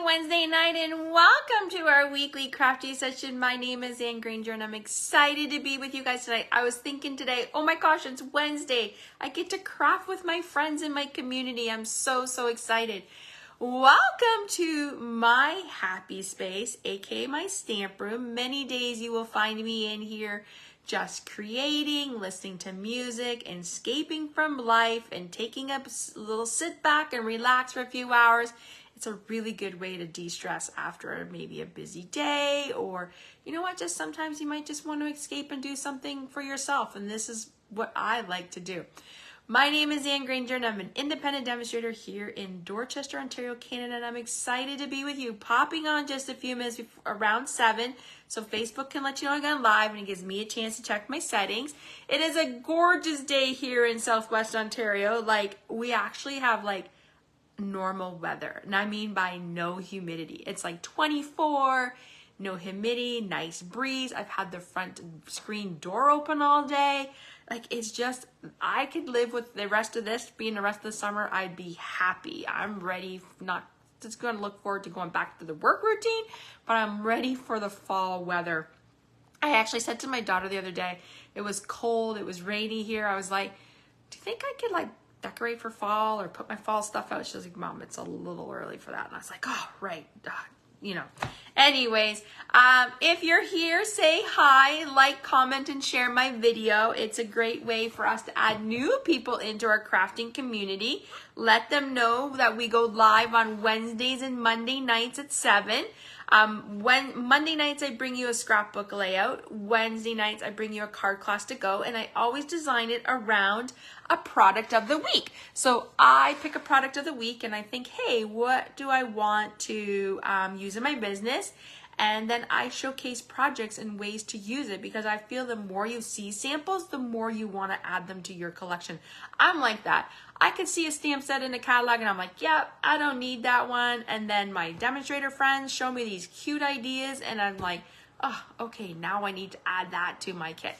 Wednesday night and welcome to our weekly crafty session. My name is Ann Granger and I'm excited to be with you guys tonight. I was thinking today, oh my gosh, it's Wednesday. I get to craft with my friends in my community. I'm so excited. Welcome to my happy space, aka my stamp room. Many days you will find me in here just creating, listening to music, and escaping from life and taking a little sit back and relax for a few hours. It's a really good way to de-stress after maybe a busy day, or you know what, just sometimes you might just want to escape and do something for yourself, and this is what I like to do. My name is Ann Granger and I'm an independent demonstrator here in Dorchester, Ontario, Canada, and I'm excited to be with you, popping on just a few minutes before, around 7, so Facebook can let you know I'm going live and it gives me a chance to check my settings. It is a gorgeous day here in Southwest Ontario. Like, we actually have like normal weather, and I mean by no humidity. It's like 24, no humidity, nice breeze. I've had the front screen door open all day. Like, it's just, I could live with the rest of this being the rest of the summer. I'd be happy. I'm ready, not just going to look forward to going back to the work routine, but I'm ready for the fall weather. I actually said to my daughter the other day, it was cold, it was rainy here. I was like, do you think I could like decorate for fall or put my fall stuff out? She was like, Mom, it's a little early for that. And I was like, oh, right. You know, anyways, if you're here, say hi, like, comment, and share my video. It's a great way for us to add new people into our crafting community. Let them know that we go live on Wednesdays and Monday nights at 7. When Monday nights, I bring you a scrapbook layout. Wednesday nights, I bring you a card class to go, and I always design it around a product of the week. So I pick a product of the week and I think, hey, what do I want to use in my business? And then I showcase projects and ways to use it, because I feel the more you see samples, the more you want to add them to your collection. I'm like that. I could see a stamp set in a catalog and I'm like, yep, I don't need that one. And then my demonstrator friends show me these cute ideas and I'm like, oh, okay, now I need to add that to my kit.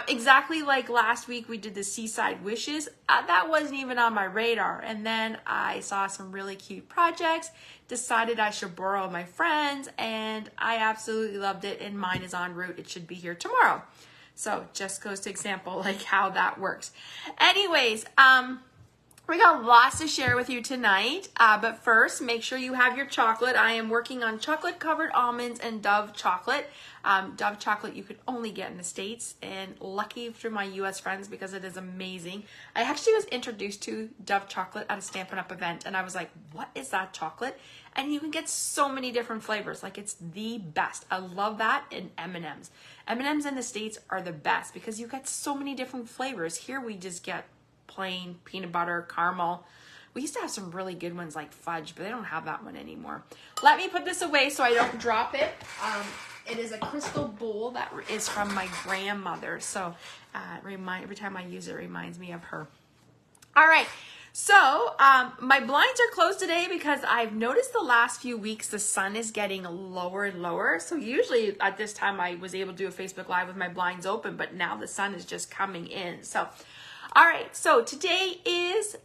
Exactly like last week we did the Seaside Wishes. That wasn't even on my radar. And then I saw some really cute projects, decided I should borrow my friends, and I absolutely loved it, and mine is en route. It should be here tomorrow. So just goes to example like how that works. Anyways, we got lots to share with you tonight, but first, make sure you have your chocolate. I am working on chocolate-covered almonds and Dove chocolate. Dove chocolate you could only get in the States, and lucky for my U.S. friends because it is amazing. I actually was introduced to Dove chocolate at a Stampin' Up! Event, and I was like, what is that chocolate? And you can get so many different flavors. Like, it's the best. I love that in M&Ms. M&Ms in the States are the best because you get so many different flavors. Here we just get plain peanut butter, caramel. We used to have some really good ones like fudge, but they don't have that one anymore. Let me put this away so I don't drop it. It is a crystal bowl that is from my grandmother. So every time I use it, it reminds me of her. All right. So my blinds are closed today because I've noticed the last few weeks the sun is getting lower and lower. So usually at this time I was able to do a Facebook Live with my blinds open, but now the sun is just coming in. So all right, so today is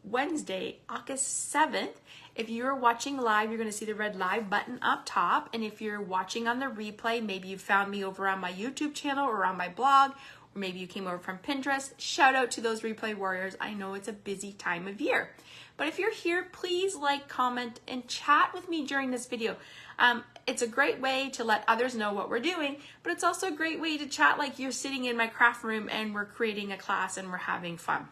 Wednesday, August 7th. If you're watching live, you're going to see the red live button up top. And if you're watching on the replay, maybe you found me over on my YouTube channel or on my blog, or maybe you came over from Pinterest. Shout out to those replay warriors. I know it's a busy time of year. But if you're here, please like, comment, and chat with me during this video. It's a great way to let others know what we're doing, but it's also a great way to chat like you're sitting in my craft room and we're creating a class and we're having fun.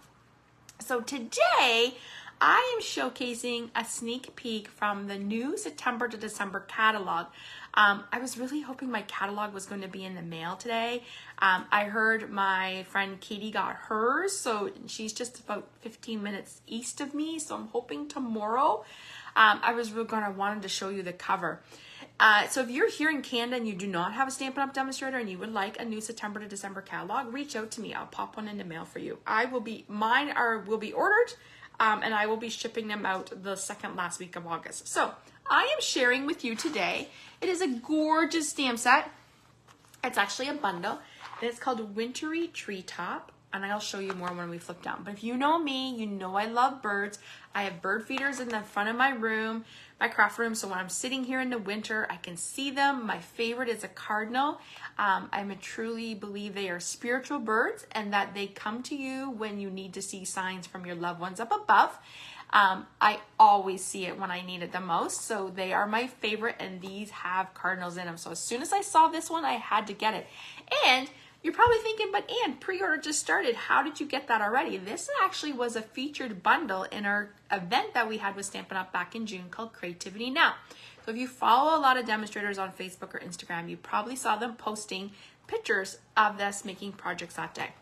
So today, I am showcasing a sneak peek from the new September to December catalog. I was really hoping my catalog was going to be in the mail today. I heard my friend Katie got hers, so she's just about 15 minutes east of me, so I'm hoping tomorrow. I was really wanted to show you the cover. So if you're here in Canada and you do not have a Stampin' Up! Demonstrator and you would like a new September to December catalog, reach out to me. I'll pop one in the mail for you. Mine will be ordered, and I will be shipping them out the last week of August. So I am sharing with you today. It is a gorgeous stamp set. It's actually a bundle, and it's called Wintry Treetop. and I'll show you more when we flip down. But if you know me, you know I love birds. I have bird feeders in the front of my room, my craft room, so when I'm sitting here in the winter, I can see them. My favorite is a cardinal. I truly believe they are spiritual birds and that they come to you when you need to see signs from your loved ones up above. I always see it when I need it the most, so they are my favorite, and these have cardinals in them. So as soon as I saw this one, I had to get it. And you're probably thinking, but Anne, pre-order just started. How did you get that already? This actually was a featured bundle in our event that we had with Stampin' Up! Back in June called Creativity Now. So if you follow a lot of demonstrators on Facebook or Instagram, you probably saw them posting pictures of us making projects that day.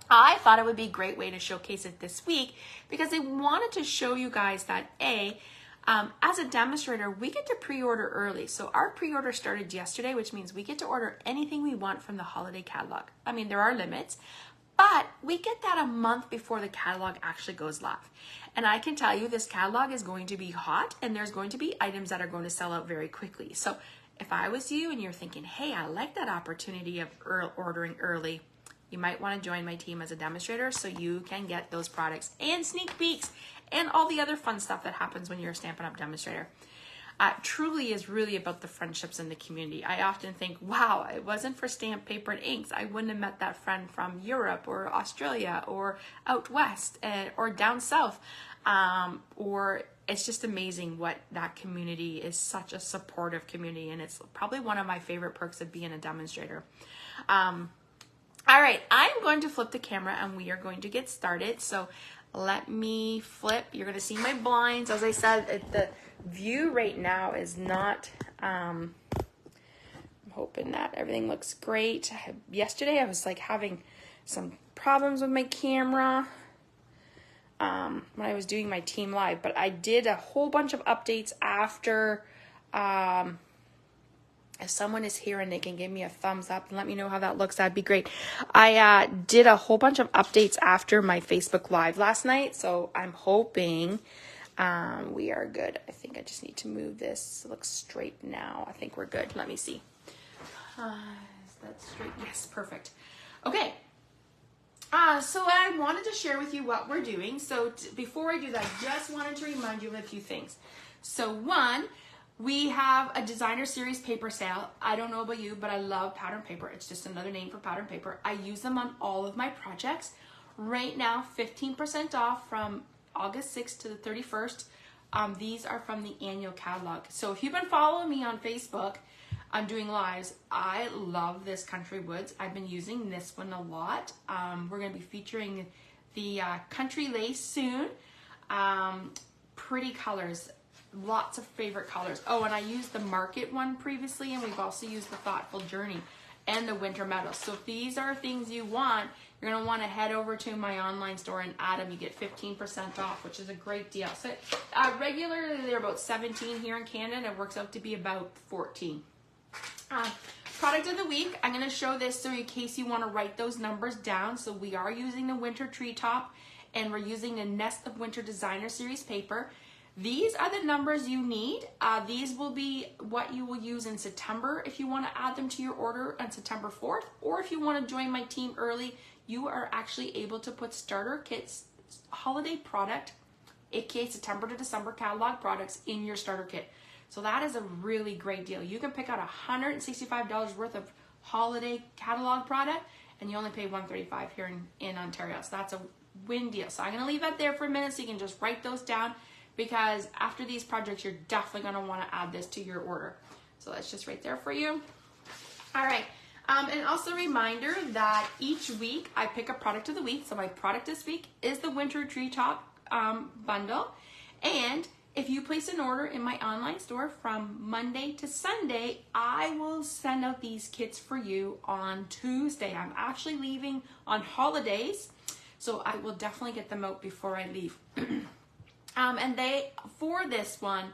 I thought it would be a great way to showcase it this week because I wanted to show you guys that as a demonstrator, we get to pre-order early. So our pre-order started yesterday, which means we get to order anything we want from the holiday catalog. I mean, there are limits, but we get that a month before the catalog actually goes live. And I can tell you this catalog is going to be hot, and there's going to be items that are going to sell out very quickly. So if I was you and you're thinking, hey, I like that opportunity of ordering early, you might want to join my team as a demonstrator so you can get those products and sneak peeks and all the other fun stuff that happens when you're a Stampin' Up! Demonstrator. Truly is really about the friendships in the community. I often think, wow, it wasn't for stamp, paper, and inks, I wouldn't have met that friend from Europe or Australia or out west or down south. Or it's just amazing what that community is, such a supportive community, and it's probably one of my favorite perks of being a demonstrator. All right, I'm going to flip the camera and we are going to get started. So let me flip. You're going to see my blinds. As I said, the view right now is not, I'm hoping that everything looks great. Yesterday I was like having some problems with my camera when I was doing my team live, but I did a whole bunch of updates after, if someone is here and they can give me a thumbs up and let me know how that looks, that'd be great. I did a whole bunch of updates after my Facebook Live last night, so I'm hoping we are good. I think I just need to move this. It looks straight now. I think we're good. Let me see. Is that straight? Yes, perfect. Okay. So I wanted to share with you what we're doing. So before I do that, I just wanted to remind you of a few things. So one, we have a designer series paper sale. I don't know about you, but I love pattern paper. It's just another name for pattern paper. I use them on all of my projects. Right now, 15% off from August 6th to the 31st. These are from the annual catalog. So if you've been following me on Facebook, I'm doing lives. I love this Country Woods. I've been using this one a lot. We're going to be featuring the Country Lace soon. Pretty colors. Lots of favorite colors. Oh, and I used the Market one previously, and we've also used the Thoughtful Journey and the Winter Meadow. So if these are things you want, you're going to want to head over to my online store and add them. You get 15% off, which is a great deal. So regularly they're about 17 here in Canada, and it works out to be about 14. Product of the week, I'm going to show this so in case you want to write those numbers down. So we are using the Winter Treetop, and we're using the Nest of Winter Designer Series paper. These are the numbers you need. These will be what you will use in September if you want to add them to your order on September 4th, or if you want to join my team early, you are actually able to put starter kits, holiday product, aka September to December catalog products in your starter kit. So that is a really great deal. You can pick out $165 worth of holiday catalog product, and you only pay $135 here in Ontario. So that's a win deal. So I'm going to leave that there for a minute so you can just write those down, because after these projects, you're definitely going to want to add this to your order. So that's just right there for you. All right. And also a reminder that each week I pick a product of the week. So my product this week is the Winter Treetop bundle. And if you place an order in my online store from Monday to Sunday, I will send out these kits for you on Tuesday. I'm actually leaving on holidays, so I will definitely get them out before I leave. And for this one,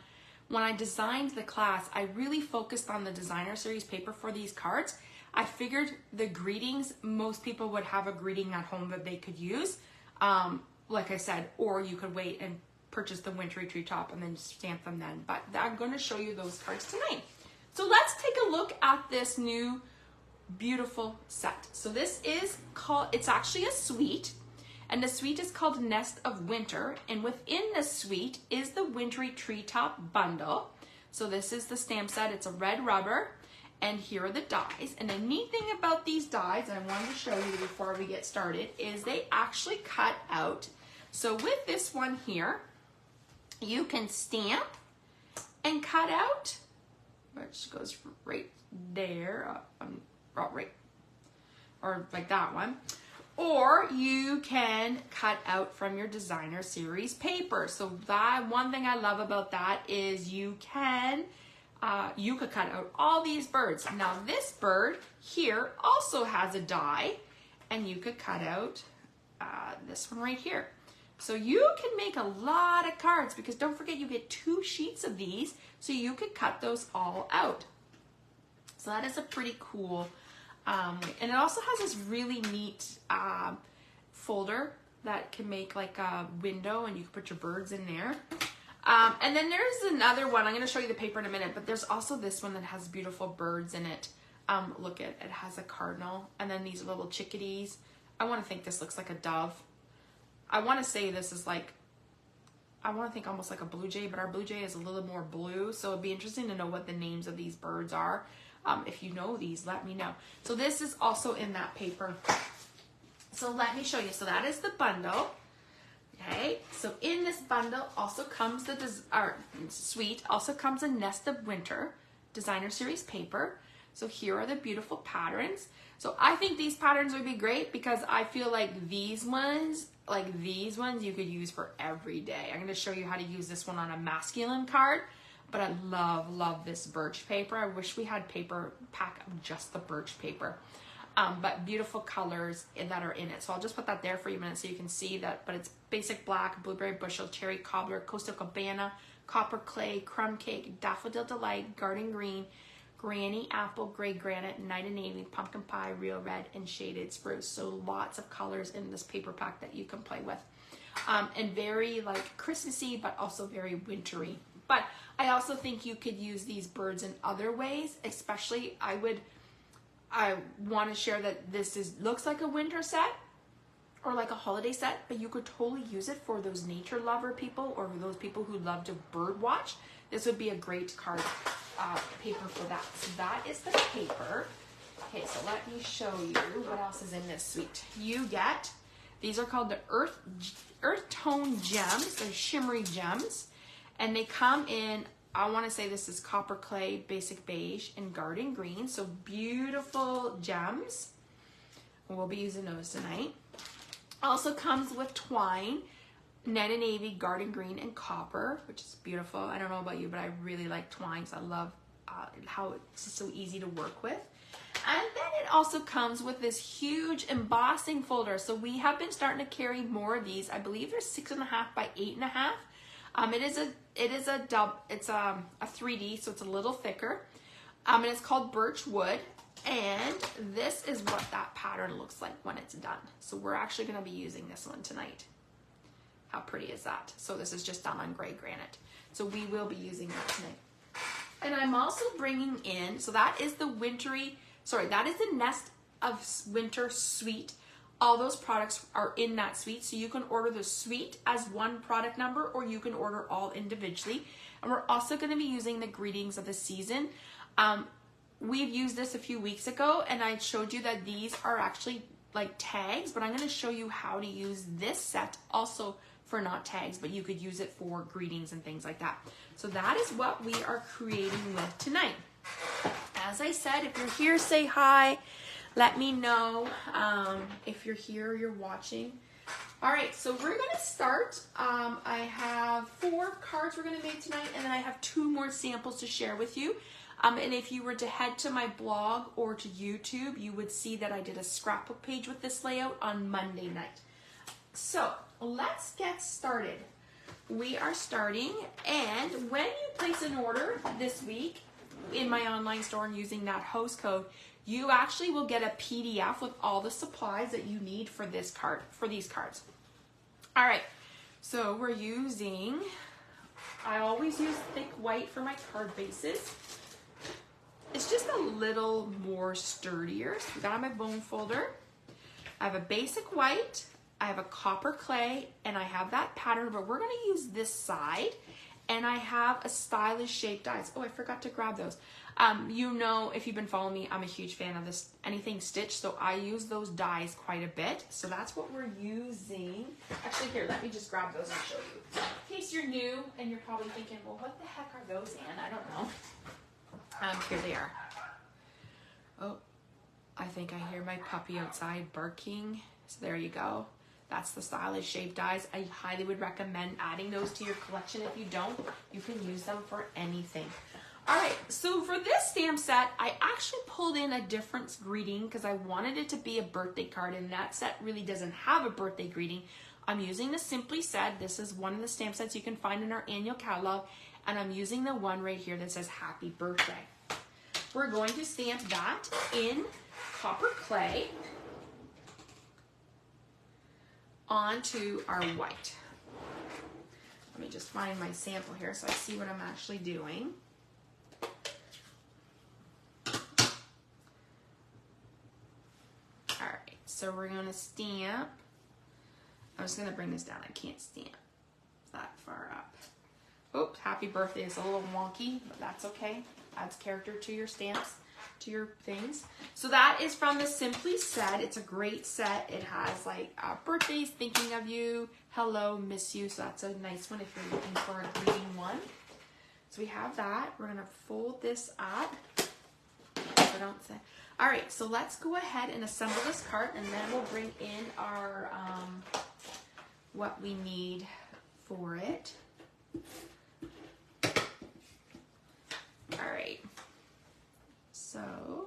when I designed the class, I really focused on the designer series paper for these cards. I figured the greetings, most people would have a greeting at home that they could use, like I said, or you could wait and purchase the Wintry Treetop and then stamp them then. But I'm going to show you those cards tonight. So let's take a look at this new beautiful set. So this is called, it's actually a suite, and the suite is called Nest of Winter, and within the suite is the Wintry Treetop Bundle. So this is the stamp set. It's a red rubber, and here are the dies. And the neat thing about these dies, and I wanted to show you before we get started, is they actually cut out. So with this one here, you can stamp and cut out, which goes right there, right, or like that one. Or you can cut out from your designer series paper. So that one thing I love about that is you could cut out all these birds. Now this bird here also has a die, and you could cut out this one right here. So you can make a lot of cards, because don't forget you get 2 sheets of these, so you could cut those all out. So that is a pretty cool, and it also has this really neat folder that can make like a window, and you can put your birds in there. And then there's another one. I'm going to show you the paper in a minute, but there's also this one that has beautiful birds in it. Look at it has a cardinal, and then these little chickadees. I want to think this looks like a dove. I want to say this is like, I want to think almost like a blue jay, but our blue jay is a little more blue. So it'd be interesting to know what the names of these birds are. If you know these, let me know. So this is also in that paper. So let me show you. So that is the bundle. Okay. So in this bundle also comes the suite. Also comes a Nest of Winter designer series paper. So here are the beautiful patterns. So I think these patterns would be great, because I feel like these ones you could use for every day. I'm going to show you how to use this one on a masculine card, but I love this birch paper. I wish we had paper pack of just the birch paper, but beautiful colors that are in it. So I'll just put that there for you a minute so you can see that, but it's basic black, blueberry bushel, cherry cobbler, coastal cabana, copper clay, crumb cake, daffodil delight, garden green, granny apple, gray granite, night and navy, pumpkin pie, real red, and shaded spruce. So lots of colors in this paper pack that you can play with. And very like Christmassy, but also very wintry. But I also think you could use these birds in other ways, especially I want to share that this looks like a winter set or like a holiday set, but you could totally use it for those nature lover people or those people who love to bird watch. This would be a great card paper for that. So that is the paper. Okay, so let me show you what else is in this suite. You get, these are called the earth tone gems. They're shimmery gems, and they come in, I want to say this is copper clay, basic beige, and garden green. So beautiful gems. We'll be using those tonight. Also comes with twine, net and navy, garden green, and copper, which is beautiful. I don't know about you, but I really like twines. I love how it's so easy to work with. And then it also comes with this huge embossing folder. So we have been starting to carry more of these. I believe they're 6.5 by 8.5. It's a 3D, so it's a little thicker. And it's called birch wood. And this is what that pattern looks like when it's done. So we're actually going to be using this one tonight. How pretty is that? So this is just done on gray granite. So we will be using that tonight. And I'm also bringing in, so that is the that is the Nest of Winter suite. All those products are in that suite. So you can order the suite as one product number, or you can order all individually. And we're also going to be using the greetings of the season. We've used this a few weeks ago, and I showed you that these are actually like tags, but I'm going to show you how to use this set also for not tags, but you could use it for greetings and things like that. So that is what we are creating with tonight. As I said, if you're here, say hi. Let me know if you're here, you're watching. All right, so we're going to start. I have 4 cards we're going to make tonight, and then I have 2 more samples to share with you. And if you were to head to my blog or to YouTube, you would see that I did a scrapbook page with this layout on Monday night. So let's get started. We are starting, and when you place an order this week in my online store and using that host code, you actually will get a PDF with all the supplies that you need for this card, for these cards. All right, so we're using, I always use thick white for my card bases. it's just a little more sturdier. So we got my bone folder. I have a basic white, I have a copper clay, and I have that pattern, but we're gonna use this side, and I have a stylish shaped dies. Oh, I forgot to grab those. You know, if you've been following me, I'm a huge fan of this, anything stitched, so I use those dies quite a bit. So that's what we're using. Actually, here, let me just grab those and show you. In case you're new and you're probably thinking, well, what the heck are those, Anne? I don't know. Here they are. Oh, I think I hear my puppy outside barking. So there you go. That's the stylish shape dies. I highly would recommend adding those to your collection. If you don't, you can use them for anything. All right, so for this stamp set, I actually pulled in a different greeting because I wanted it to be a birthday card, and that set really doesn't have a birthday greeting. I'm using the Simply Said. This is one of the stamp sets you can find in our annual catalog, and I'm using the one right here that says Happy Birthday. We're going to stamp that in copper clay onto our white. Let me just find my sample here so I see what I'm actually doing. Alright, so we're going to stamp. I'm just going to bring this down. I can't stamp that far up. Oops, Happy Birthday is a little wonky, but that's okay. Adds character to your stamps, to your things. So that is from the Simply Said. It's a great set. It has like birthdays, thinking of you, hello, miss you. So that's a nice one if you're looking for a greeting one. So we have that. We're going to fold this up. So don't say. All right, so let's go ahead and assemble this cart, and then we'll bring in our what we need for it. All right, so I'm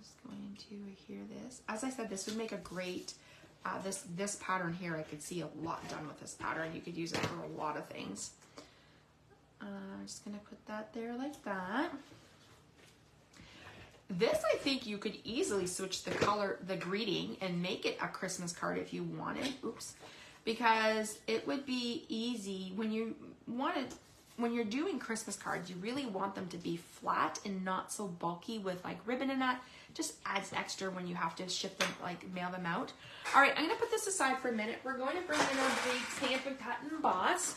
just going to adhere this. As I said, this would make a great, this pattern here, I could see a lot done with this pattern. You could use it for a lot of things. I'm just gonna put that there like that. This, I think you could easily switch the color, the greeting, and make it a Christmas card if you wanted. Oops. Because it would be easy when you wanted, when you're doing Christmas cards, you really want them to be flat and not so bulky with like ribbon and that. Just adds extra when you have to ship them, like mail them out. All right, I'm gonna put this aside for a minute. We're going to bring in our big Stamp and Cut and Emboss.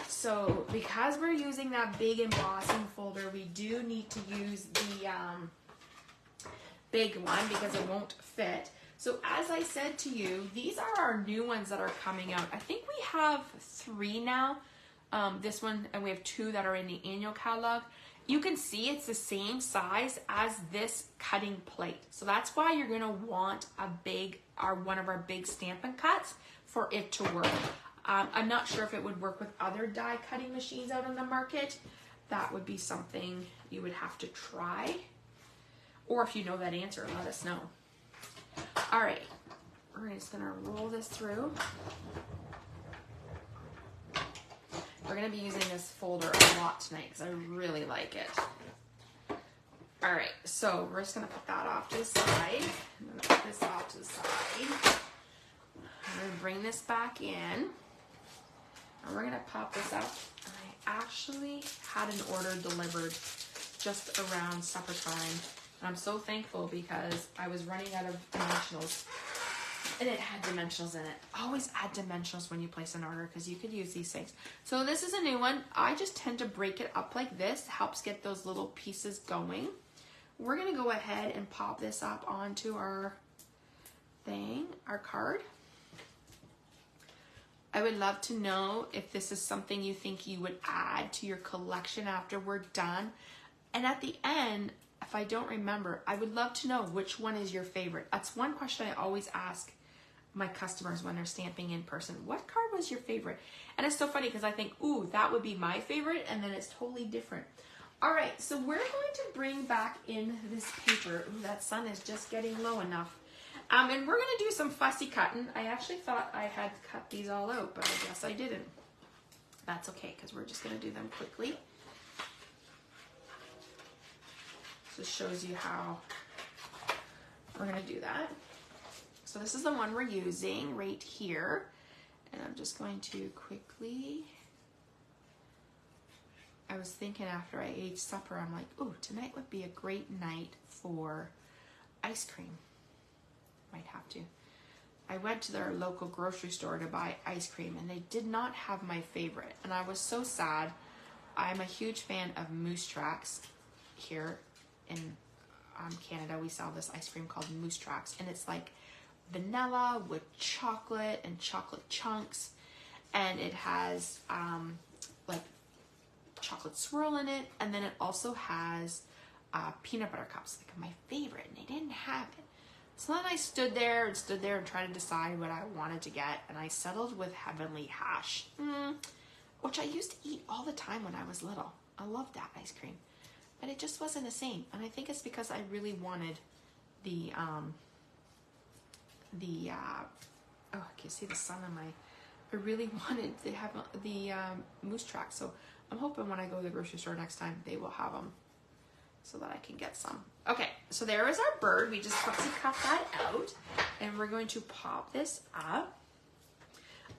So because we're using that big embossing folder, we do need to use the big one because it won't fit. So as I said to you, these are our new ones that are coming out. I think we have 3 now. This one, and we have 2 that are in the annual catalog. You can see it's the same size as this cutting plate. So that's why you're gonna want a big, one of our big Stampin' Cuts for it to work. I'm not sure if it would work with other die cutting machines out on the market. That would be something you would have to try. Or if you know that answer, let us know. All right, we're just gonna roll this through. We're gonna be using this folder a lot tonight because I really like it. All right, so we're just gonna put that off to the side. I'm gonna put this off to the side. I'm gonna bring this back in. And we're gonna pop this up. I actually had an order delivered just around supper time. And I'm so thankful because I was running out of dimensionals. And it had dimensionals in it. Always add dimensionals when you place an order because you could use these things. So this is a new one. I just tend to break it up like this. Helps get those little pieces going. We're gonna go ahead and pop this up onto our thing, our card. I would love to know if this is something you think you would add to your collection after we're done. And at the end, if I don't remember, I would love to know which one is your favorite. That's one question I always ask my customers when they're stamping in person. What card was your favorite? And it's so funny because I think, ooh, that would be my favorite, and then it's totally different. All right, so we're going to bring back in this paper. Ooh, that sun is just getting low enough. And we're gonna do some fussy cutting. I actually thought I had cut these all out, but I guess I didn't. That's okay, because we're just gonna do them quickly. So it shows you how we're gonna do that. So this is the one we're using right here. And I'm just going to quickly I was thinking after I ate supper, I'm like, oh, tonight would be a great night for ice cream. Might have to. I went to their local grocery store to buy ice cream, and they did not have my favorite, and I was so sad. I'm a huge fan of Moose Tracks. Here in Canada, we sell this ice cream called Moose Tracks, and it's like vanilla with chocolate and chocolate chunks, and it has like chocolate swirl in it, and then it also has peanut butter cups, like my favorite, and they didn't have it. So then I stood there and tried to decide what I wanted to get, and I settled with Heavenly Hash, which I used to eat all the time when I was little. I loved that ice cream, but it just wasn't the same, and I think it's because I really wanted the oh, I can see the sun on my, I really wanted to have the Moose Track, so I'm hoping when I go to the grocery store next time, they will have them so that I can get some. Okay, so there is our bird. We just quickly cut that out, and we're going to pop this up.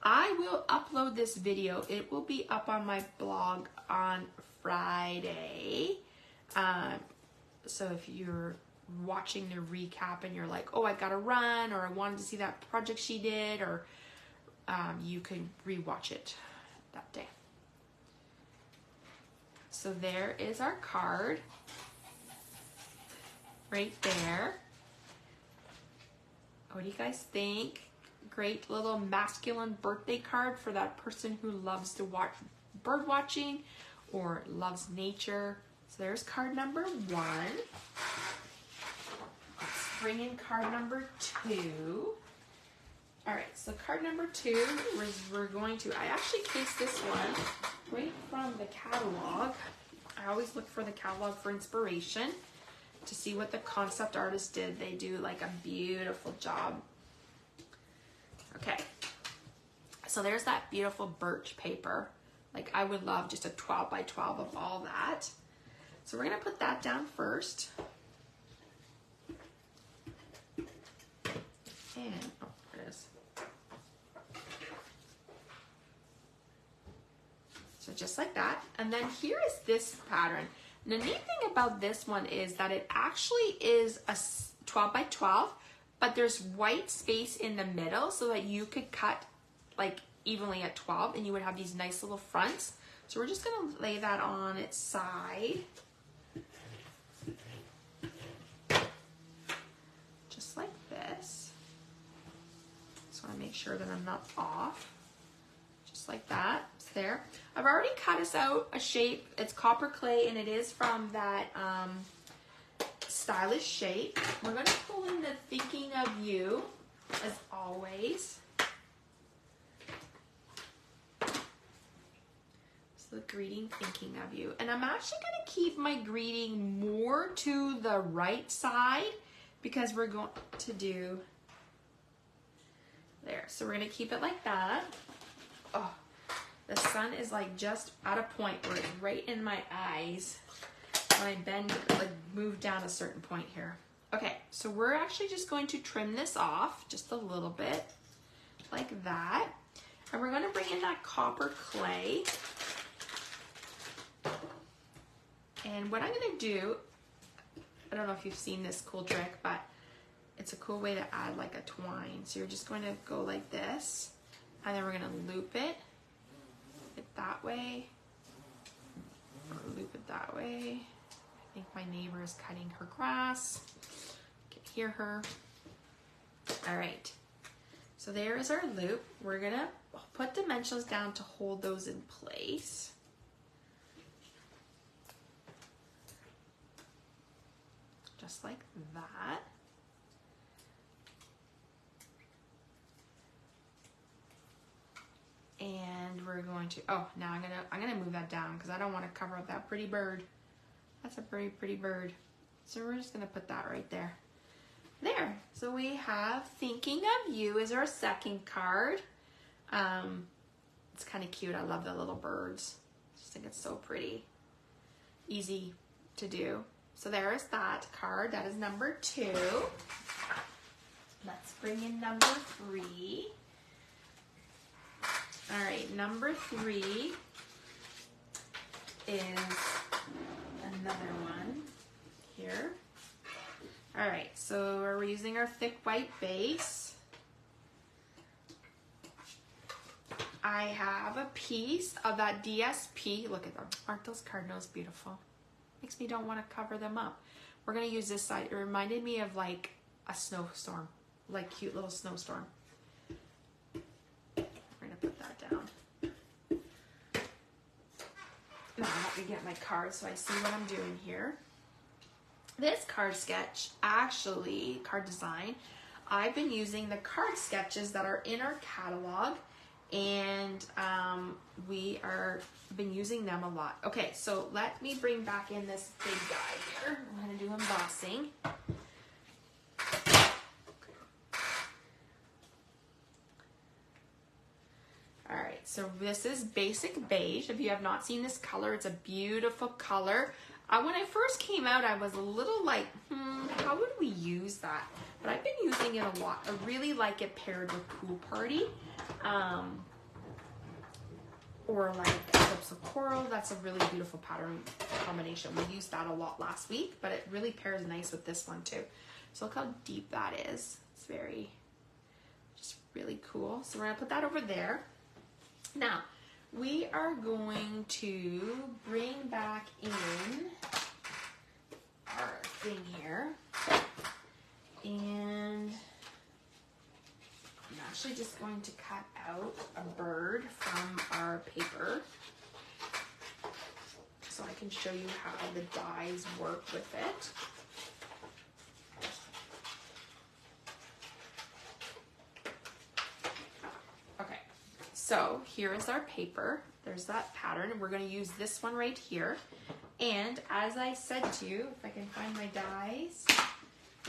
I will upload this video. It will be up on my blog on Friday. So if you're watching the recap and you're like, oh, I gotta run, or I wanted to see that project she did, or you can rewatch it that day. So there is our card right there. What do you guys think? Great little masculine birthday card for that person who loves to watch bird watching or loves nature. So there's card number 1. Let's bring in card number 2. All right, so card number 2, we're going to, I actually cased this one right from the catalog. I always look for the catalog for inspiration to see what the concept artist did. They do like a beautiful job. Okay, so there's that beautiful birch paper. Like I would love just a 12 by 12 of all that. So we're gonna put that down first. And, oh, there it is. So just like that. And then here is this pattern. And the neat thing about this one is that it actually is a 12 by 12, but there's white space in the middle so that you could cut like evenly at 12 and you would have these nice little fronts. So we're just gonna lay that on its side. Just like this. Just wanna make sure that I'm not off. Just like that, it's there. I've already cut us out a shape. It's copper clay and it is from that Stylish Shape. We're gonna pull in the Thinking of You, as always. So the greeting, Thinking of You. And I'm actually gonna keep my greeting more to the right side because we're going to do there. So we're gonna keep it like that. Oh, the sun is like just at a point where it's right in my eyes. When I bend, like move down a certain point here. Okay, so we're actually just going to trim this off just a little bit, like that. And we're gonna bring in that copper clay. And what I'm gonna do, I don't know if you've seen this cool trick, but it's a cool way to add like a twine. So you're just going to go like this, and then we're gonna loop it that way, or loop it that way. I think my neighbor is cutting her grass. Can hear her. All right, so there is our loop. We're gonna put dimensionals down to hold those in place. Just like that. And we're going to, oh, now I'm gonna move that down because I don't want to cover up that pretty bird. That's a very pretty bird. So we're just gonna put that right there. There, so we have Thinking of You is our second card. It's kind of cute. I love the little birds. I just think it's so pretty. Easy to do. So there is that card. That is number 2. Let's bring in number 3. All right, number 3 is another one here. All right, so we're using our thick white base. I have a piece of that DSP. Look at them. Aren't those cardinals beautiful? Makes me don't want to cover them up. We're going to use this side. It reminded me of like a snowstorm, like cute little snowstorm. We're going to put that down. Now let me get my card so I see what I'm doing here. This card sketch, actually, card design, I've been using the card sketches that are in our catalog, and we are been using them a lot. Okay, so let me bring back in this big guy here. I'm going to do embossing. All right, so this is basic beige. If you have not seen this color, it's a beautiful color. When I first came out, I was a little like, how would we use that? But I've been using it a lot. I really like it paired with Pool Party. Or like Eclipse of Coral. That's a really beautiful pattern combination. We used that a lot last week, but it really pairs nice with this one too. So look how deep that is. It's very, just really cool. So we're gonna put that over there. Now, we are going to bring back in our thing here, and I'm actually just going to cut out a bird from our paper so I can show you how the dies work with it. So here is our paper. There's that pattern. We're going to use this one right here. And as I said to you, if I can find my dies,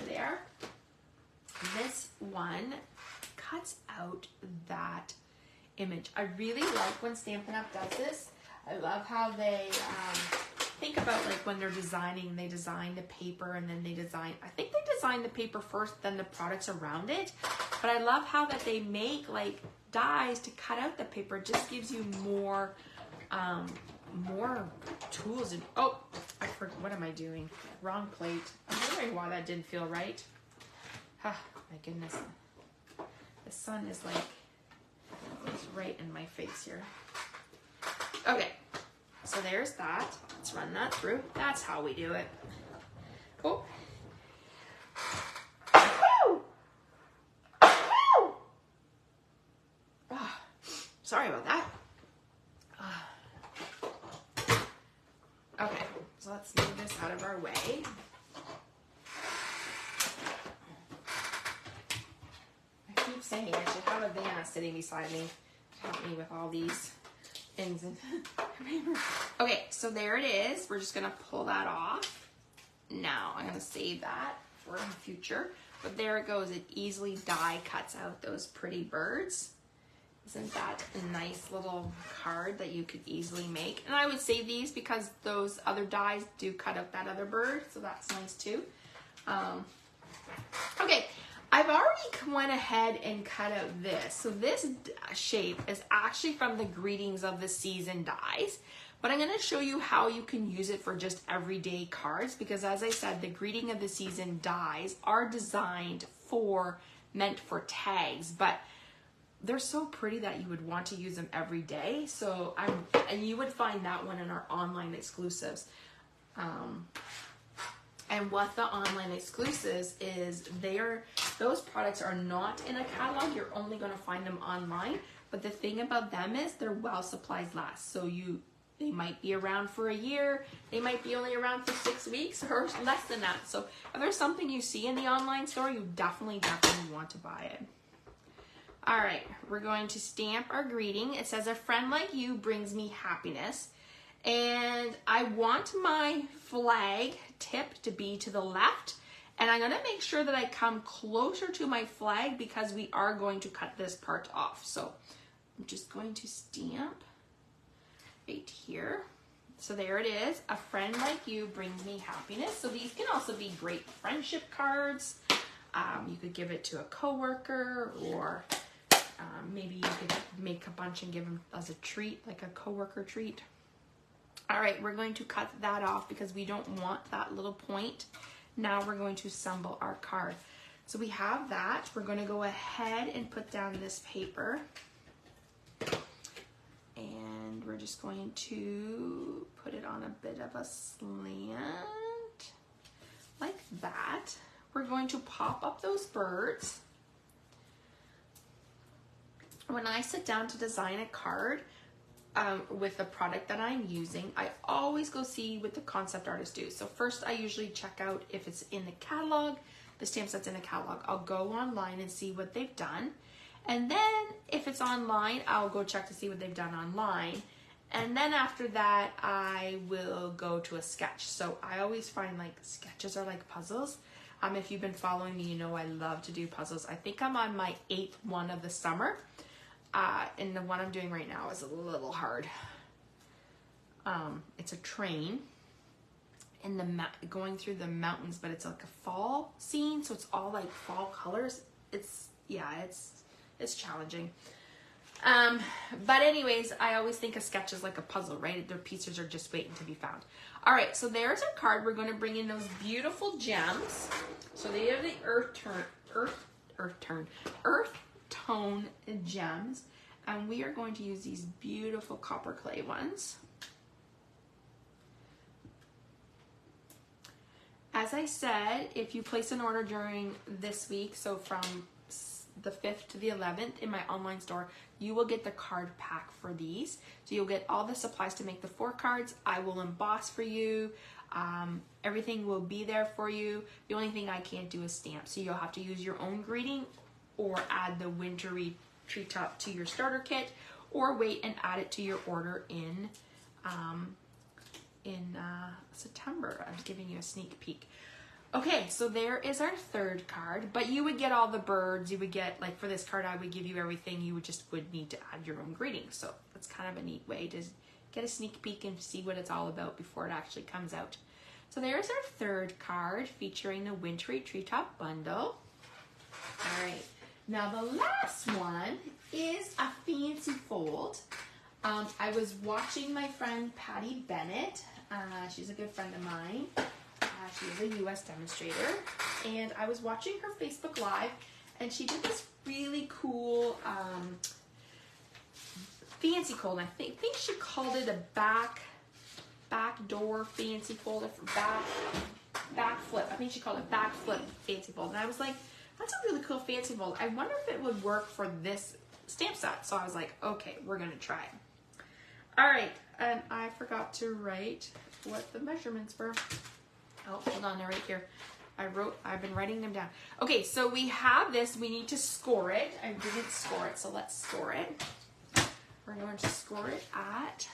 there, this one cuts out that image. I really like when Stampin' Up! Does this. I love how they think about like when they're designing, they design the paper and then they design, I think they design the paper first, then the products around it. But I love how that they make like dies to cut out the paper. It just gives you more more tools. And oh, I forgot, what am I doing? Wrong plate. I'm wondering why that didn't feel right. Ah, my goodness. The sun is like, it's right in my face here. Okay, so there's that. Let's run that through. That's how we do it. Oh. Sorry about that. Okay, so let's move this out of our way. I keep saying I should have a Vanna sitting beside me to help me with all these ends and okay, so there it is. We're just gonna pull that off. Now I'm gonna save that for the future. But there it goes. It easily die cuts out those pretty birds. Isn't that a nice little card that you could easily make? And I would save these because those other dies do cut out that other bird, so that's nice too. Okay, I've already went ahead and cut out this. So this shape is actually from the Greetings of the Season dies, but I'm going to show you how you can use it for just everyday cards because as I said, the Greeting of the Season dies are designed meant for tags, but they're so pretty that you would want to use them every day. So and you would find that one in our online exclusives. And what the online exclusives is, those products are not in a catalog. You're only going to find them online. But the thing about them is they're while supplies last. So they might be around for a year. They might be only around for 6 weeks or less than that. So if there's something you see in the online store, you definitely want to buy it. All right, we're going to stamp our greeting. It says, "A friend like you brings me happiness." And I want my flag tip to be to the left. And I'm going to make sure that I come closer to my flag because we are going to cut this part off. So I'm just going to stamp right here. So there it is. "A friend like you brings me happiness." So these can also be great friendship cards. You could give it to a coworker, or maybe you could make a bunch and give them as a treat, like a coworker treat. All right, we're going to cut that off because we don't want that little point. Now we're going to assemble our card. So we have that. We're going to go ahead and put down this paper. And we're just going to put it on a bit of a slant, like that. We're going to pop up those birds. When I sit down to design a card with the product that I'm using, I always go see what the concept artists do. So first I usually check out if it's in the catalog, the stamp set's in the catalog. I'll go online and see what they've done. And then if it's online, I'll go check to see what they've done online. And then after that, I will go to a sketch. So I always find like sketches are like puzzles. If you've been following me, you know I love to do puzzles. I think I'm on my 8th one of the summer. And the one I'm doing right now is a little hard. It's a train in the going through the mountains, but it's like a fall scene, so it's all like fall colors. It's challenging. But anyways, I always think a sketch is like a puzzle, right? Their pieces are just waiting to be found. All right, so there's our card. We're going to bring in those beautiful gems. So they are the earth tone gems, and we are going to use these beautiful copper clay ones. As I said, if you place an order during this week, so from the 5th to the 11th in my online store, you will get the card pack for these. So you'll get all the supplies to make the 4 cards. I will emboss for you. Everything will be there for you. The only thing I can't do is stamp. So you'll have to use your own greeting or add the wintry treetop to your starter kit, or wait and add it to your order in September. I'm giving you a sneak peek. Okay, so there is our 3rd card, but you would get all the birds. You would get, like for this card, I would give you everything. You would need to add your own greeting. So that's kind of a neat way to get a sneak peek and see what it's all about before it actually comes out. So there's our 3rd card featuring the Wintry Treetop Bundle. All right, now the last one is a fancy fold. I was watching my friend Patty Bennett. She's a good friend of mine. She's a U.S. demonstrator, and I was watching her Facebook Live, and she did this really cool fancy fold. I think she called it a back door fancy fold, back flip. I think she called it back flip fancy fold, and I was like, that's a really cool fancy fold. I wonder if it would work for this stamp set. So I was like, okay, we're gonna try it. All right, and I forgot to write what the measurements were. Oh, hold on, they're right here. I've been writing them down. Okay, so we have this. We need to score it. I didn't score it, so let's score it. We're going to score it at,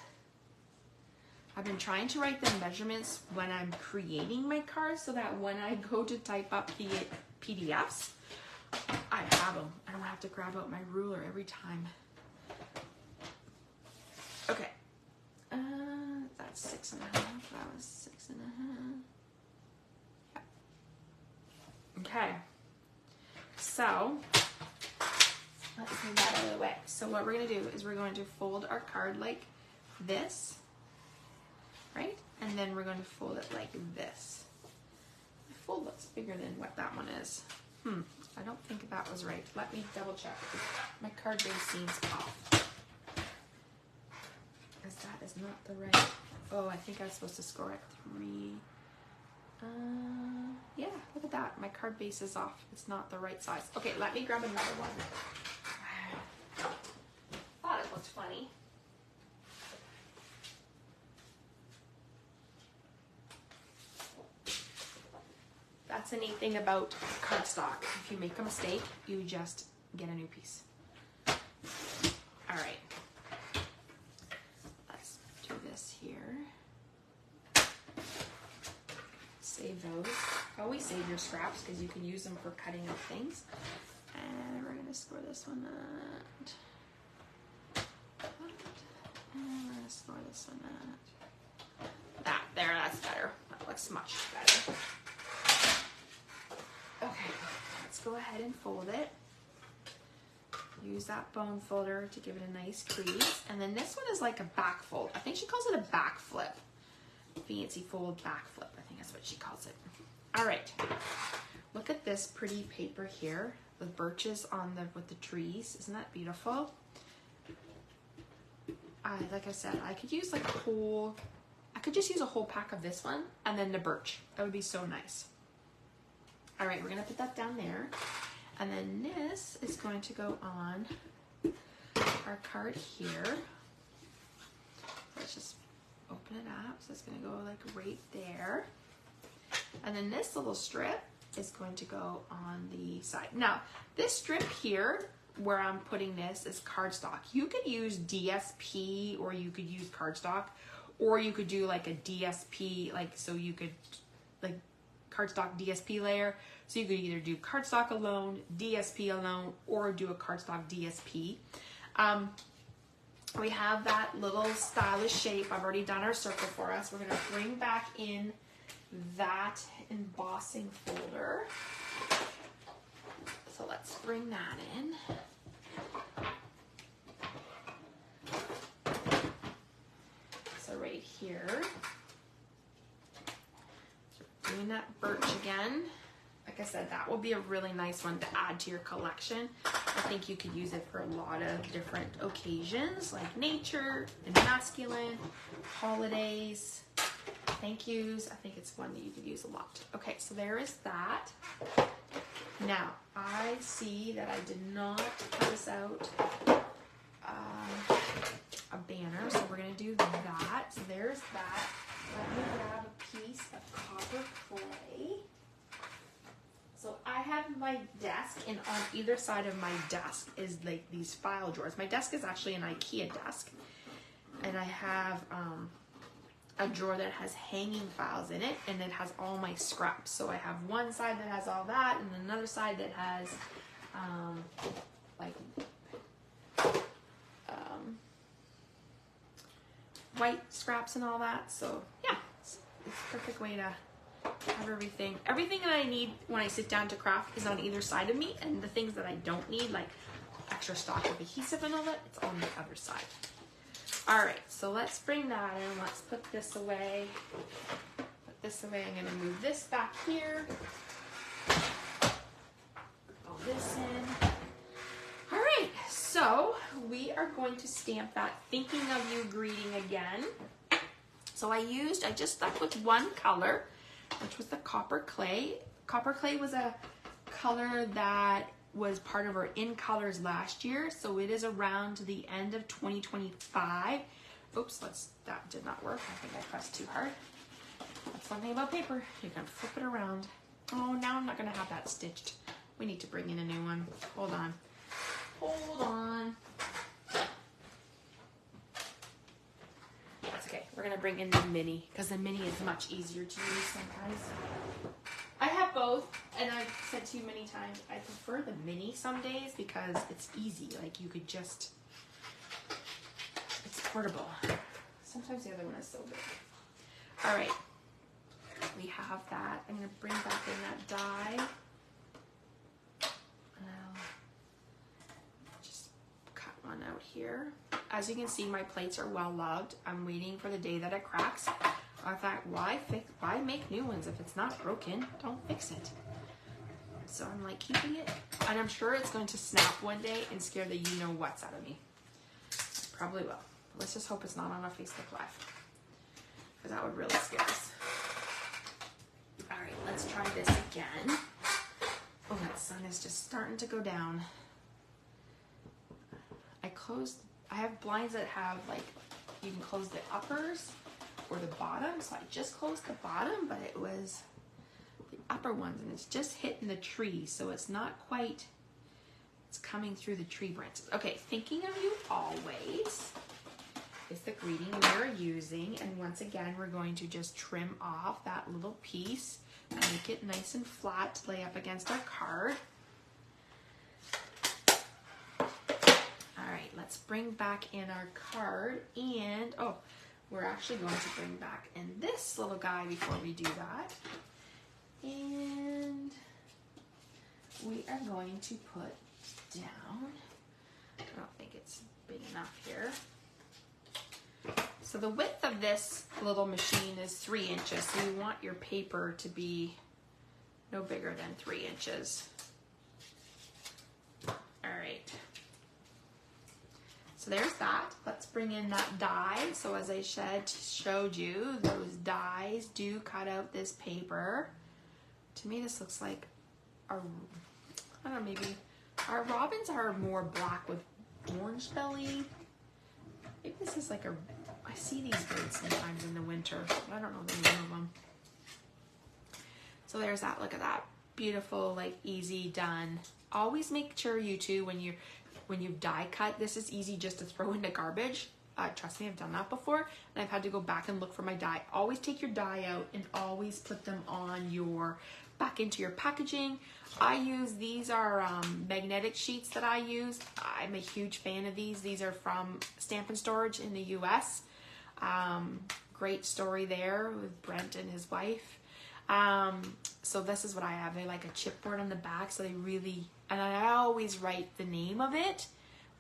I've been trying to write the measurements when I'm creating my cards so that when I go to type up the PDFs, I have them. I don't have to grab out my ruler every time. Okay. That's 6.5. That was 6.5. Okay, so let's move that out of the way. So what we're going to do is we're going to fold our card like this, right? And then we're going to fold it like this. My fold looks bigger than what that one is. I don't think that was right. Let me double check. My card base seems off. Because that is not the right. Oh, I think I was supposed to score at 3. Yeah, look at that. My card base is off. It's not the right size. Okay, let me grab another one. Thought it looked funny. That's a neat thing about cardstock. If you make a mistake, you just get a new piece. All right. Let's do this here. Save those. Always save your scraps because you can use them for cutting up things. And we're going to score this one at. And we're going to score this one at. There, that's better. That looks much better. Okay, let's go ahead and fold it. Use that bone folder to give it a nice crease. And then this one is like a back fold. I think she calls it a back flip. fancy fold backflip. I think that's what she calls it. All right, look at this pretty paper here. The birches on with the trees. Isn't that beautiful? Like I said, I could use like I could just use a whole pack of this one and then the birch. That would be so nice. All right, we're gonna put that down there. And then this is going to go on our card here. Let's just open it up. So it's gonna go like right there. And then this little strip is going to go on the side. Now, this strip here, where I'm putting this, is cardstock. You could use DSP, or you could use cardstock, or you could do like a DSP, like, so you could, like, cardstock DSP layer. So you could either do cardstock alone, DSP alone, or do a cardstock DSP. We have that little stylish shape. I've already done our circle for us. We're gonna bring back in that embossing folder. So let's bring that in. So right here, doing that birch again. Like I said, that will be a really nice one to add to your collection. I think you could use it for a lot of different occasions, like nature and masculine, holidays, thank yous. I think it's one that you could use a lot. Okay, so there is that. Now, I see that I did not pass out a banner, so we're gonna do that. So there's that. Let me grab a piece of copper clay. So I have my desk, and on either side of my desk is like these file drawers. My desk is actually an IKEA desk, and I have a drawer that has hanging files in it, and it has all my scraps. So I have one side that has all that, and another side that has like white scraps and all that. So yeah, it's a perfect way to have everything that I need when I sit down to craft is on either side of me, and the things that I don't need, like extra stock of adhesive and all that, it's on the other side. All right, so let's bring that in. Let's put this away. Put this away. I'm gonna move this back here. All this in. All right, so we are going to stamp that thinking of you greeting again. So I just stuck with one color, which was the copper clay. Copper clay was a color that was part of our in colors last year, so it is around to the end of 2025. Oops, that did not work. I think I pressed too hard. That's one thing about paper. You can flip it around. Oh, now I'm not gonna have that stitched. We need to bring in a new one. Hold on. Hold on. That's okay. We're gonna bring in the mini, because the mini is much easier to use sometimes. I have both, and I've said to you many times, I prefer the mini some days because it's easy. Like, you could just, it's portable. Sometimes the other one is so big. All right, we have that. I'm gonna bring back in that die. And I'll just cut one out here. As you can see, my plates are well loved. I'm waiting for the day that it cracks. I thought, why make new ones if it's not broken? Don't fix it. So I'm like keeping it, and I'm sure it's going to snap one day and scare the you-know-whats out of me. Probably will. But let's just hope it's not on a Facebook Live, because that would really scare us. All right, let's try this again. Oh, that sun is just starting to go down. I have blinds that have, like, you can close the uppers or the bottom, so I just closed the bottom, but it was the upper ones, and it's just hitting the tree, so it's not quite, it's coming through the tree branches. Okay, thinking of you always is the greeting we're using, and once again, we're going to just trim off that little piece, make it nice and flat to lay up against our card. All right, let's bring back in our card, and oh, we're actually going to bring back in this little guy before we do that. And we are going to put down, I don't think it's big enough here. So the width of this little machine is 3 inches. So you want your paper to be no bigger than 3 inches. All right. So there's that. Let's bring in that die. So as I showed you, those dies do cut out this paper. To me, this looks like I don't know, maybe our robins are more black with orange belly. Maybe this is like I see these birds sometimes in the winter. I don't know the name of them. So there's that. Look at that. Beautiful, like easy done. Always make sure you too, when you've die cut, this is easy just to throw into garbage. Trust me, I've done that before, and I've had to go back and look for my die. Always take your die out and always put them on back into your packaging. These are magnetic sheets that I use. I'm a huge fan of these. These are from Stamp and Storage in the US. Great story there with Brent and his wife. So this is what I have. They're like a chipboard on the back, so and I always write the name of it,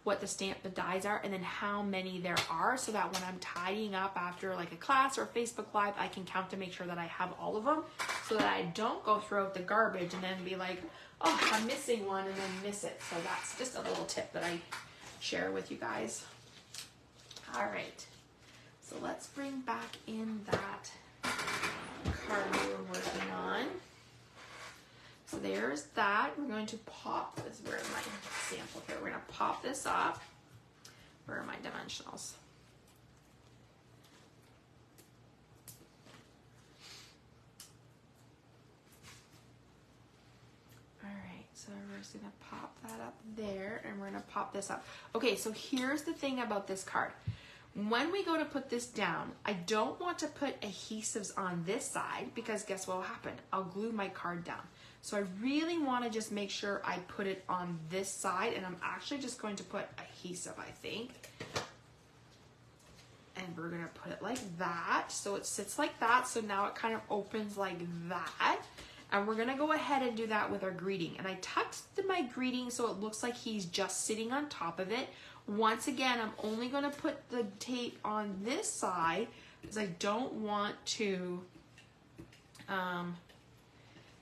what the dies are, and then how many there are, so that when I'm tidying up after like a class or a Facebook Live, I can count to make sure that I have all of them, so that I don't go throw out the garbage and then be like, oh, I'm missing one, and then miss it. So that's just a little tip that I share with you guys. All right, so let's bring back in that card we were working on. So there's that. We're going to pop this. Where are my sample here? We're going to pop this up. Where are my dimensionals? All right, so we're just going to pop that up there, and we're going to pop this up. Okay, so here's the thing about this card. When we go to put this down, I don't want to put adhesives on this side, because guess what will happen? I'll glue my card down. So I really want to just make sure I put it on this side, and I'm actually just going to put adhesive, I think. And we're going to put it like that, so it sits like that, so now it kind of opens like that. And we're going to go ahead and do that with our greeting. And I tucked my greeting so it looks like he's just sitting on top of it. Once again, I'm only going to put the tape on this side because I don't want to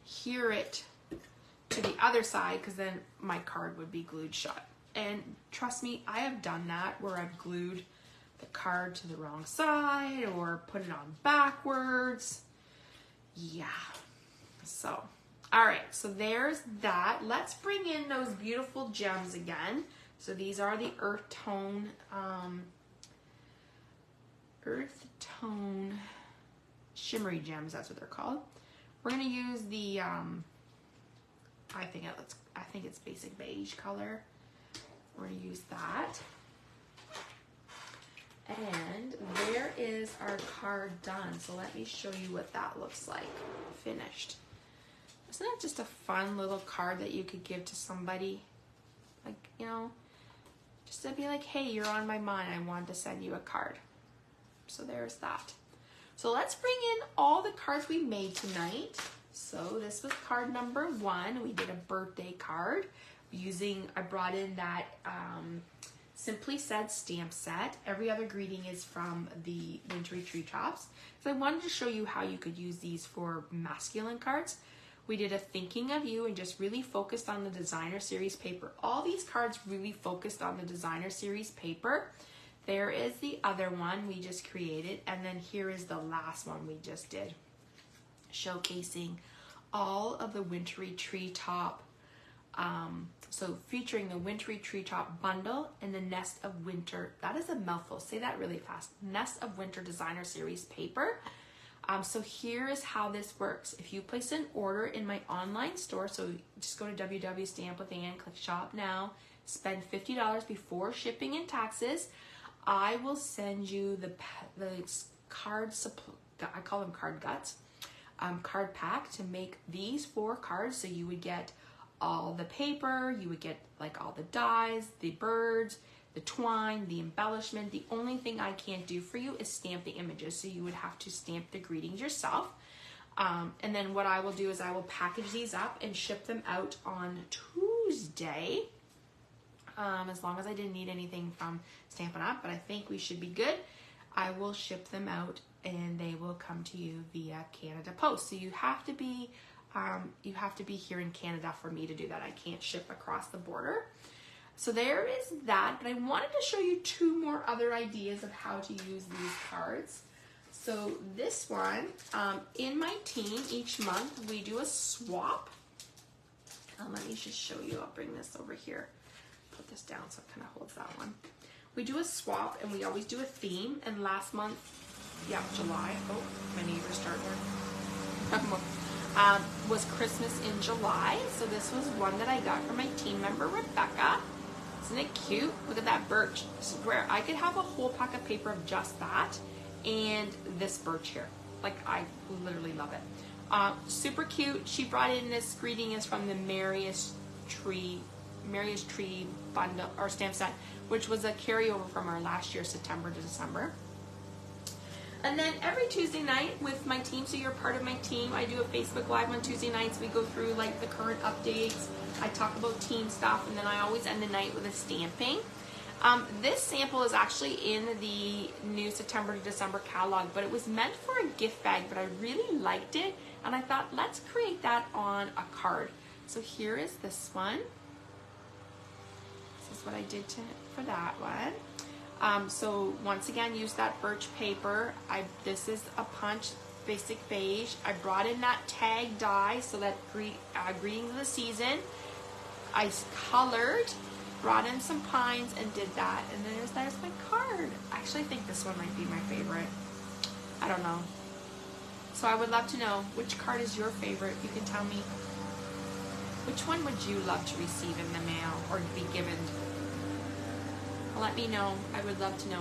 hear it to the other side, because then my card would be glued shut. And trust me, I have done that where I've glued the card to the wrong side or put it on backwards. Yeah. So, all right, so there's that. Let's bring in those beautiful gems again. So these are the earth tone shimmery gems. That's what they're called. We're gonna use the I think it's basic beige color. We're gonna use that. And there is our card done. So let me show you what that looks like finished. Isn't it just a fun little card that you could give to somebody? Like, you know, just to be like, hey, you're on my mind. I wanted to send you a card. So there's that. So let's bring in all the cards we made tonight. So this was card number 1. We did a birthday card I brought in that Simply Said stamp set. Every other greeting is from the Wintry Treetops. So I wanted to show you how you could use these for masculine cards. We did a thinking of you and just really focused on the designer series paper. All these cards really focused on the designer series paper. There is the other one we just created, and then here is the last one we just did, showcasing all of the Wintry Treetop, so featuring the Wintry Treetop bundle and the Nest of Winter. That is a mouthful. Say that really fast. Nest of Winter designer series paper. So here is how this works. If you place an order in my online store, so just go to www.stampwithann, click shop now, spend $50 before shipping and taxes. I will send you the card I call them card guts, card pack to make these 4 cards. So you would get all the paper, you would get like all the dies, the birds, the twine, the embellishment. The only thing I can't do for you is stamp the images, so you would have to stamp the greetings yourself. And then what I will do is I will package these up and ship them out on Tuesday, as long as I didn't need anything from Stampin' Up, but I think we should be good. I will ship them out and they will come to you via Canada Post. So you have to be here in Canada for me to do that. I can't ship across the border. So there is that, but I wanted to show you two more other ideas of how to use these cards. So this one, in my team, each month we do a swap. Let me just show you, I'll bring this over here. Put this down so it kind of holds that one. We do a swap and we always do a theme, and last month, yeah, July, oh, my neighbors started was Christmas in July. So this was one that I got from my team member, Rebecca. Isn't it cute? Look at that birch. I swear, I could have a whole pack of paper of just that and this birch here. Like, I literally love it. Super cute. She brought in this greeting is from the Merriest Tree bundle or stamp set, which was a carryover from our last year, September to December. And then every Tuesday night with my team, so you're part of my team, I do a Facebook Live on Tuesday nights. We go through like the current updates. I talk about team stuff, and then I always end the night with a stamping. This sample is actually in the new September to December catalog, but it was meant for a gift bag, but I really liked it, and I thought, let's create that on a card. So here is this one. This is what I did for that one. So once again, use that birch paper. This is a punch, basic beige. I brought in that tag die, so that greetings of the season. I colored, brought in some pines and did that. And there's my card. Actually, I think this one might be my favorite. I don't know. So I would love to know which card is your favorite. You can tell me. Which one would you love to receive in the mail or be given? Let me know. I would love to know.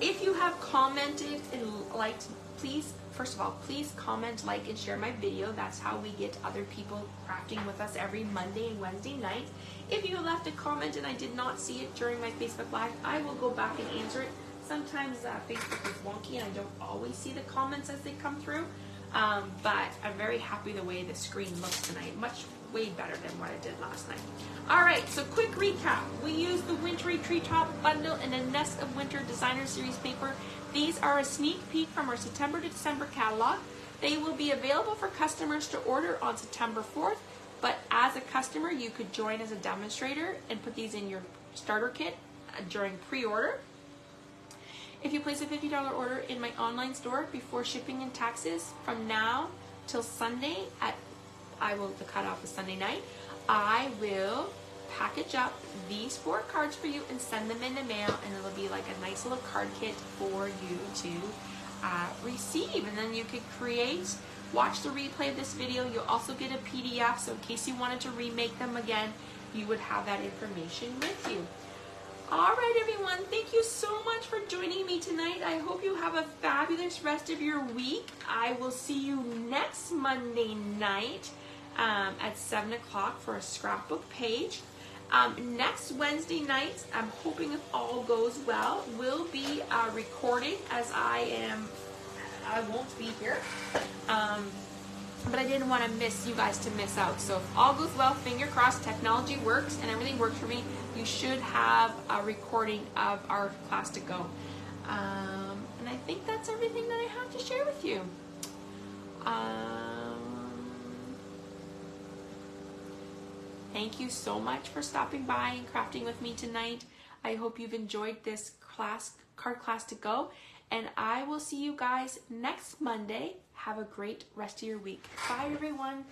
If you have commented and liked, please, first of all, please comment, like, and share my video. That's how we get other people crafting with us every Monday and Wednesday night. If you left a comment and I did not see it during my Facebook Live, I will go back and answer it. Sometimes Facebook is wonky and I don't always see the comments as they come through. But I'm very happy the way the screen looks tonight. Way better than what I did last night. Alright, so quick recap. We used the Wintry Treetop Bundle and a Nest of Winter Designer Series paper. These are a sneak peek from our September to December catalog. They will be available for customers to order on September 4th, but as a customer, you could join as a demonstrator and put these in your starter kit during pre-order. If you place a $50 order in my online store before shipping and taxes from now till Sunday the cutoff is Sunday night, I will package up these 4 cards for you and send them in the mail, and it'll be like a nice little card kit for you to receive. And then you could watch the replay of this video. You'll also get a PDF, so in case you wanted to remake them again, you would have that information with you. Alright everyone, thank you so much for joining me tonight. I hope you have a fabulous rest of your week. I will see you next Monday night at 7 o'clock for a scrapbook page. Next Wednesday night, I'm hoping if all goes well, will be recording as I won't be here. But I didn't want you guys to miss out. So if all goes well, finger crossed, technology works and everything works for me, you should have a recording of our class to go. And I think that's everything that I have to share with you. Thank you so much for stopping by and crafting with me tonight. I hope you've enjoyed this card class to go. And I will see you guys next Monday. Have a great rest of your week. Bye, everyone.